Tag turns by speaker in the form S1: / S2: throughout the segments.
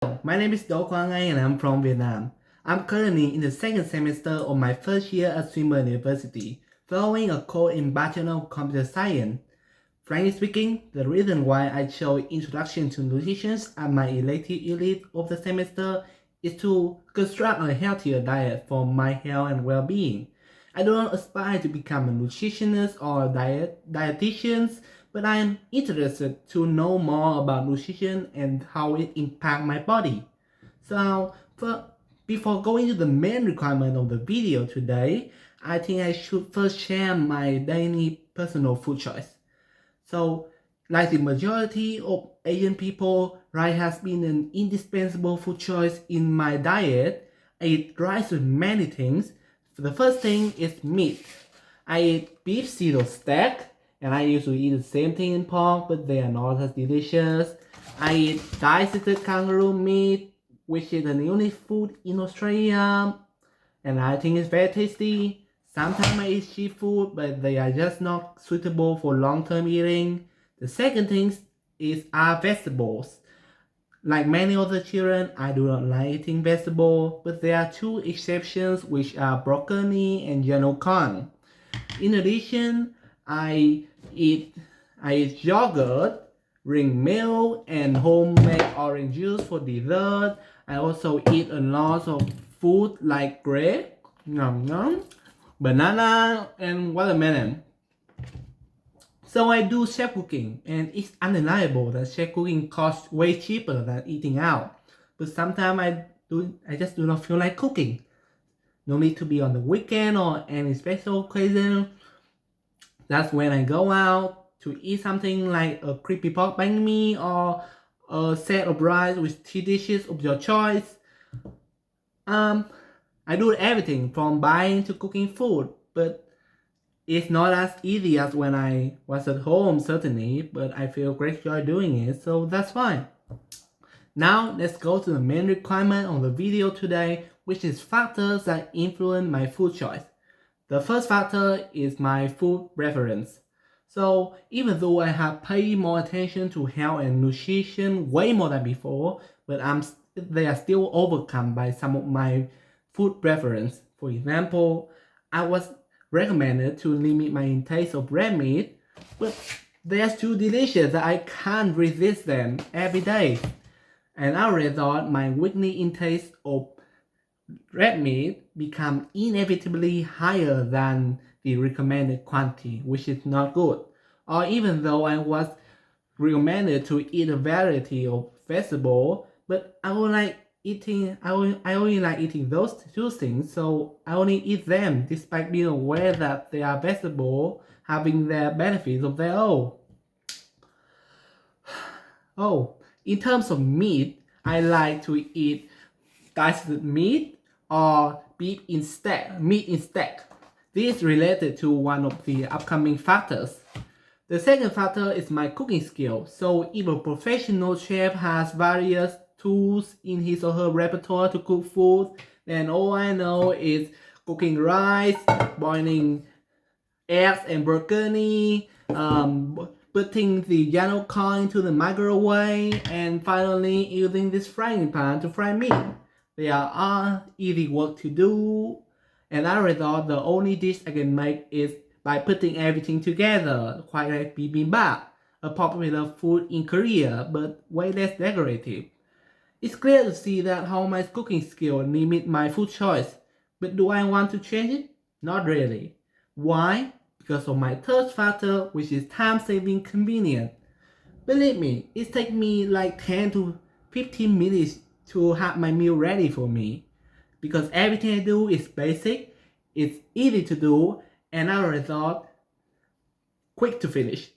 S1: My name is Quang Anh and I'm from Vietnam. I'm currently in the second semester of my first year at Swinburne University, following a course in Bachelor of Computer Science. Frankly speaking, the reason why I chose Introduction to Nutrition as my elective unit of the semester is to construct a healthier diet for my health and well-being. I do not aspire to become a nutritionist or a dietitian, but I am interested to know more about nutrition and how it impacts my body. So, before going to the main requirement of the video today, I think I should first share my daily personal food choice. So, like the majority of Asian people, rice has been an indispensable food choice in my diet. I eat rice with many things. The first thing is meat. I eat beef cereal steak, and I usually eat the same thing in pork, but they are not as delicious. I eat diced kangaroo meat, which is an unique food in Australia, and I think it's very tasty. Sometimes I eat seafood, but they are just not suitable for long-term eating. The second thing are vegetables. Like many other children, I do not like eating vegetables, but there are two exceptions, which are broccoli and yellow corn. In addition, I eat I eat yogurt, drink milk, and homemade orange juice for dessert. I also eat a lot of food like grape, banana, and watermelon. So I do chef cooking, and it's undeniable that chef cooking costs way cheaper than eating out. But sometimes I just do not feel like cooking. No need to be on the weekend or any special occasion. That's when I go out to eat something like a crispy pork banh mi or a set of rice with 3 dishes of your choice. Um, I do everything from buying to cooking food, but it's not as easy as when I was at home, certainly, but I feel great joy doing it, so that's fine. Now, let's go to the main requirement of the video today, which is factors that influence my food choice. The first factor is my food preference. So, even though I have paid more attention to health and nutrition way more than before, but they are still overcome by some of my food preference. For example, I was recommended to limit my intake of red meat, but they're too delicious that I can't resist them every day. And as a result, my weekly intake of red meat become inevitably higher than the recommended quantity, which is not good. Or even though I was recommended to eat a variety of vegetables, but I only like eating those two things, so I only eat them despite being aware that they are vegetables having their benefits of their own. Oh, in terms of meat, I like to eat diced meat or meat instead. This is related to one of the upcoming factors. The second factor is my cooking skill. So if a professional chef has various tools in his or her repertoire to cook food, then all I know is cooking rice, boiling eggs and broccoli, putting the yellow corn into the microwave, and finally using this frying pan to fry meat. They are all easy work to do, and as a result, the only dish I can make is by putting everything together, quite like bibimbap, a popular food in Korea, but way less decorative. It's clear to see that how my cooking skill limit my food choice, but do I want to change it? Not really. Why? Because of my third factor, which is time-saving convenience. Believe me, it takes me like 10 to 15 minutes to have my meal ready for me. Because everything I do is basic, it's easy to do, and as a result, quick to finish.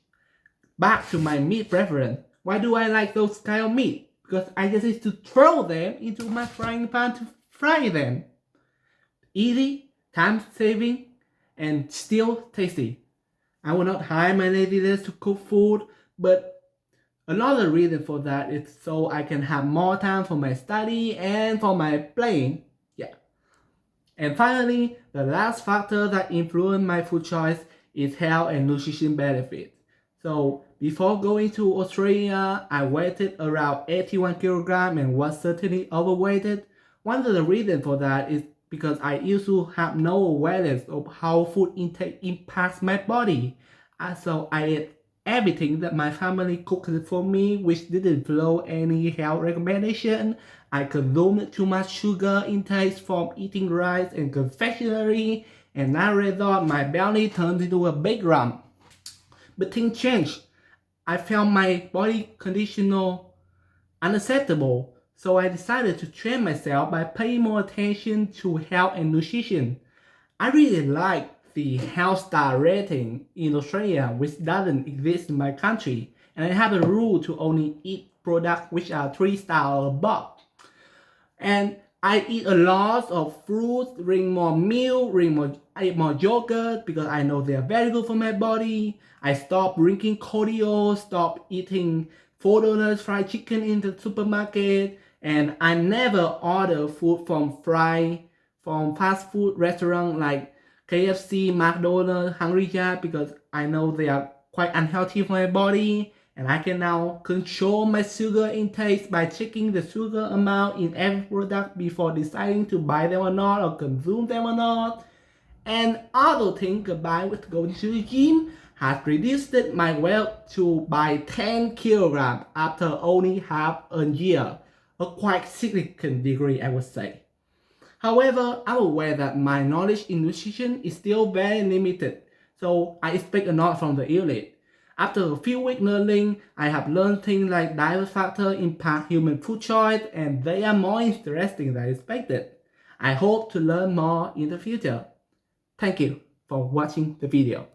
S1: Back to my meat preference. Why do I like those kind of meat? Because I just need to throw them into my frying pan to fry them. Easy, time saving, and still tasty. I will not hide my laziness to cook food, but another reason for that is so I can have more time for my study and for my playing. Yeah. And finally, the last factor that influenced my food choice is health and nutrition benefits. So Before going to Australia, I weighed around 81 kilograms and was certainly overweighted. One of the reasons for that is because I used to have no awareness of how food intake impacts my body. So I ate everything that my family cooked for me, which didn't follow any health recommendation. I consumed too much sugar intake from eating rice and confectionery, and as a result, my belly turned into a big lump. But things changed. I found my body conditional unacceptable, so I decided to train myself by paying more attention to health and nutrition. I really like the health star rating in Australia, which doesn't exist in my country, and I have a rule to only eat products which are 3 stars or above. And I eat a lot of fruits, drink more milk, I eat more yogurt because I know they are very good for my body. I stopped drinking cordial, stopped eating $4 fried chicken in the supermarket, and I never order food from fast food restaurant like KFC, McDonald's, Hungry Jack because I know they are quite unhealthy for my body. And I can now control my sugar intake by checking the sugar amount in every product before deciding to buy them or not or consume them or not. And other thing combined with going to the gym has reduced my weight to by 10 kilograms after only half a year, a quite significant degree I would say. However, I'm aware that my knowledge in nutrition is still very limited, so I expect a lot from the elite. After a few weeks learning, I have learned things like diverse factors impact human food choice, and they are more interesting than expected. I hope to learn more in the future. Thank you for watching the video.